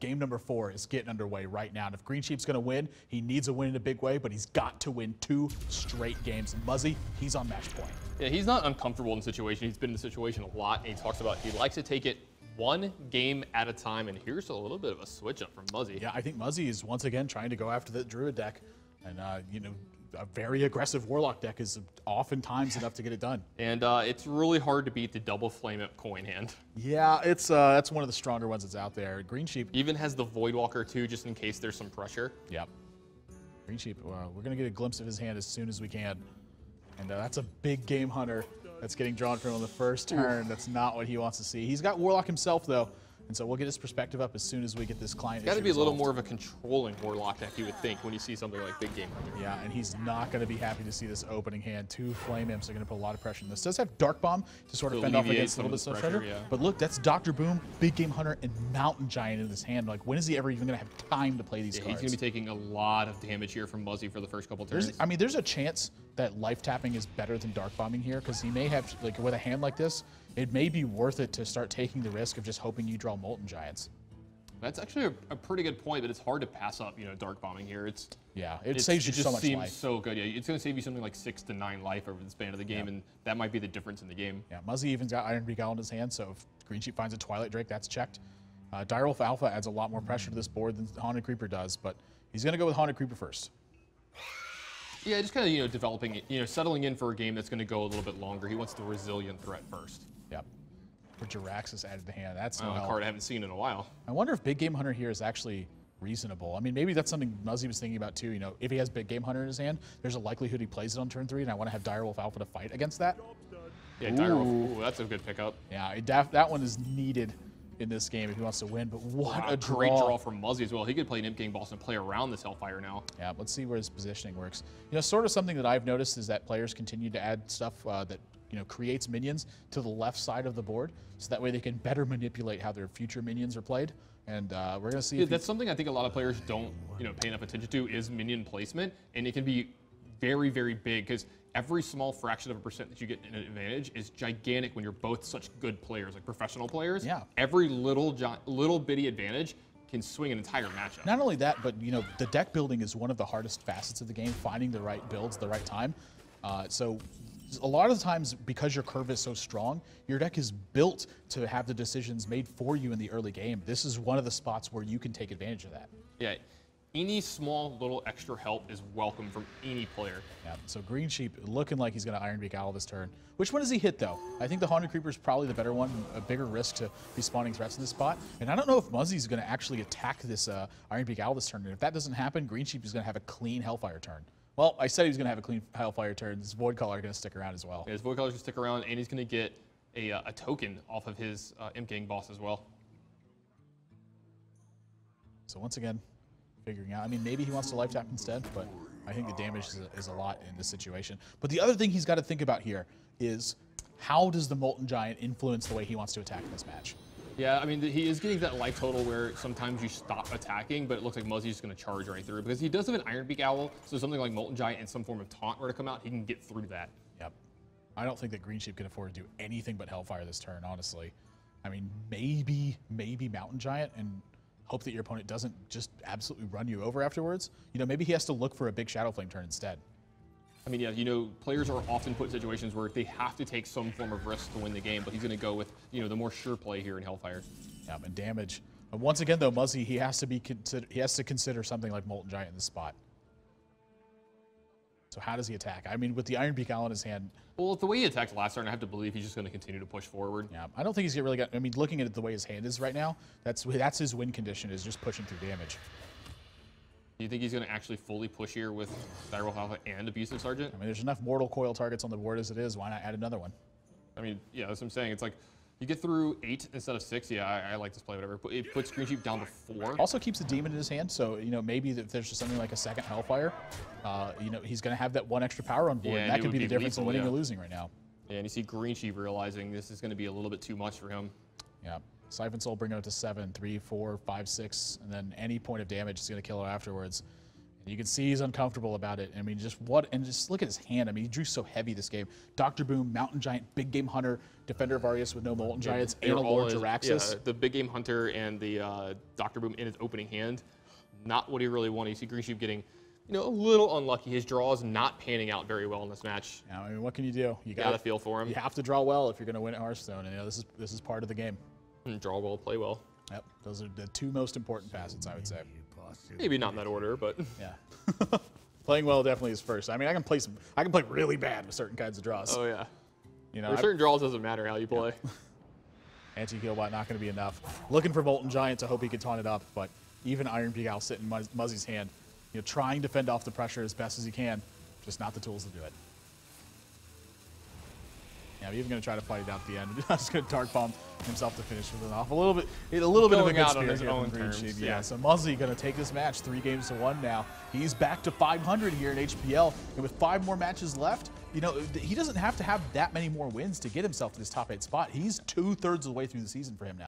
Game number 4 is getting underway right now. And if Greensheep's going to win, he needs a win in a big way, but he's got to win 2 straight games. And Muzzy, he's on match point. Yeah, he's not uncomfortable in the situation. He's been in the situation a lot, and he talks about he likes to take it one game at a time. And here's a little bit of a switch up from Muzzy. Yeah, I think Muzzy is once again trying to go after the Druid deck. And, you know, a very aggressive Warlock deck is oftentimes enough to get it done. And it's really hard to beat the double Flame Imp coin hand. Yeah, that's one of the stronger ones that's out there. Greensheep even has the Voidwalker too, just in case there's some pressure. Yep. Greensheep, we're going to get a glimpse of his hand as soon as we can. And that's a big Game Hunter that's getting drawn from him on the first turn. That's not what he wants to see. He's got Warlock himself, though. And so we'll get his perspective up as soon as we get this client issue Got to be a little resolved. more of a controlling Warlock deck, you would think, when you see something like Big Game Hunter. Yeah, and he's not going to be happy to see this opening hand. 2 Flame Imps are going to put a lot of pressure in this. Does have Dark Bomb to sort of fend off against a little bit of pressure. Yeah. But look, that's Dr. Boom, Big Game Hunter, and Mountain Giant in this hand. Like, when is he ever even going to have time to play these cards? He's going to be taking a lot of damage here from Muzzy for the first couple turns. There's a chance that life tapping is better than Dark Bombing here, because he may have, like, with a hand like this, it may be worth it to start taking the risk of just hoping you draw Molten Giants. That's actually a pretty good point, but it's hard to pass up, you know, Dark Bombing here. It saves you so much life. It seems so good. Yeah, it's going to save you something like 6 to 9 life over the span of the game, and that might be the difference in the game. Yeah, Muzzy even's got Iron Beak Owl in his hand, so if Greensheep finds a Twilight Drake, that's checked. Direwolf Alpha adds a lot more pressure to this board than Haunted Creeper does, but he's going to go with Haunted Creeper first. Yeah, just kind of, you know, developing it, you know, settling in for a game that's going to go a little bit longer. He wants the resilient threat first. Yep. For Jiraxis added to hand. That's no a help. card I haven't seen in a while. I wonder if Big Game Hunter here is actually reasonable. I mean, maybe that's something Muzzy was thinking about too. You know, if he has Big Game Hunter in his hand, there's a likelihood he plays it on turn 3, and I want to have Direwolf Alpha to fight against that. Yeah, Direwolf, ooh, that's a good pickup. Yeah, that one is needed in this game if he wants to win, but what a draw. Great draw from Muzzy as well. He could play an Imp Gang Boss and play around this Hellfire now. Yeah, let's see where his positioning works. You know, sort of something that I've noticed is that players continue to add stuff that, you know, creates minions to the left side of the board, so that way they can better manipulate how their future minions are played. And we're going to see. Yeah, that's something I think a lot of players don't, you know, pay enough attention to is minion placement, and it can be very, very big because every small fraction of a percent that you get in an advantage is gigantic when you're both such good players, like professional players. Yeah. Every little bitty advantage can swing an entire matchup. Not only that, but you know, the deck building is one of the hardest facets of the game. Finding the right builds, the right time. So a lot of the times, because your curve is so strong, your deck is built to have the decisions made for you in the early game. This is one of the spots where you can take advantage of that. Yeah. Any small little extra help is welcome from any player. Yeah, so Greensheep looking like he's going to Iron Beak Owl this turn. Which one does he hit, though? I think the Haunted Creeper is probably the better one, a bigger risk to be spawning threats in this spot. And I don't know if Muzzy's going to actually attack this Iron Beak Owl this turn. And if that doesn't happen, Greensheep is going to have a clean Hellfire turn. Well, I said he was going to have a clean Hellfire turn. This Void Caller is going to stick around as well. Yeah, his Void Caller is going to stick around, and he's going to get a token off of his Imp Gang Boss as well. So once again, figuring out. I mean, maybe he wants to life tap instead, but I think the damage is a lot in this situation. But the other thing he's got to think about here is how does the Molten Giant influence the way he wants to attack in this match? Yeah, I mean, he is getting that life total where sometimes you stop attacking, but it looks like Muzzy's just going to charge right through because he does have an Iron Beak Owl, so something like Molten Giant and some form of taunt were to come out, he can get through that. Yep. I don't think that Greensheep can afford to do anything but Hellfire this turn, honestly. I mean, maybe Mountain Giant and hope that your opponent doesn't just absolutely run you over afterwards. You know, maybe he has to look for a big Shadow Flame turn instead. I mean, yeah, you know, players are often put in situations where they have to take some form of risk to win the game, but he's going to go with, you know, the more sure play here in Hellfire. Yeah, and damage. But once again, though, Muzzy, he has to consider something like Molten Giant in this spot. So how does he attack? I mean, with the Iron Beak Owl in his hand. Well, the way he attacked last turn, I have to believe he's just going to continue to push forward. Yeah, I don't think he's really got. I mean, looking at it the way his hand is right now, that's his win condition, is just pushing through damage. Do you think he's going to actually fully push here with Direwolf Alpha and Abusive Sergeant? I mean, there's enough Mortal Coil targets on the board as it is. Why not add another one? I mean, yeah, that's what I'm saying. It's like you get through 8 instead of 6. Yeah, I like this play, whatever. It puts Greensheep down to 4. Also keeps the demon in his hand, so you know maybe if there's just something like a second Hellfire, you know he's going to have that one extra power on board, Yeah, and that could be the difference in winning lethal, or losing right now. Yeah, and you see Greensheep realizing this is going to be a little bit too much for him. Yeah, Siphon Soul bring it up to 7, 3, 4, 5, 6, and then any point of damage is going to kill it afterwards. You can see he's uncomfortable about it. I mean, just look at his hand. I mean, he drew so heavy this game. Dr. Boom, Mountain Giant, Big Game Hunter, Defender of Arius with no Molten Giants, and a Lord Jaraxxus. Yeah, the Big Game Hunter and the Dr. Boom in his opening hand, not what he really wanted. You see Greensheep getting, a little unlucky. His draw is not panning out very well in this match. Yeah, I mean, what can you do? You got to feel for him. You have to draw well if you're going to win at Hearthstone, and this is part of the game. Draw well, play well. Yep, those are the two most important facets, I would say. Maybe not in that order, but yeah. Playing well definitely is first. I mean, I can play really bad with certain kinds of draws. Oh yeah. There's certain draws doesn't matter how you play. Yeah. Anti-Healbot not going to be enough. Looking for Molten Giant to hope he can taunt it up, but even Iron Beak Owl sitting in Muzzy's hand, trying to fend off the pressure as best as he can, just not the tools to do it. Yeah, I'm even going to try to fight it out at the end. I'm just going to Dark Bomb himself to finish with it off. A little bit of a good out on spirit his here own from terms. Greensheep. Yeah, so Muzzy going to take this match 3-1 now. He's back to 500 here in HPL, and with 5 more matches left, he doesn't have to have that many more wins to get himself to this top 8 spot. He's 2/3 of the way through the season for him now.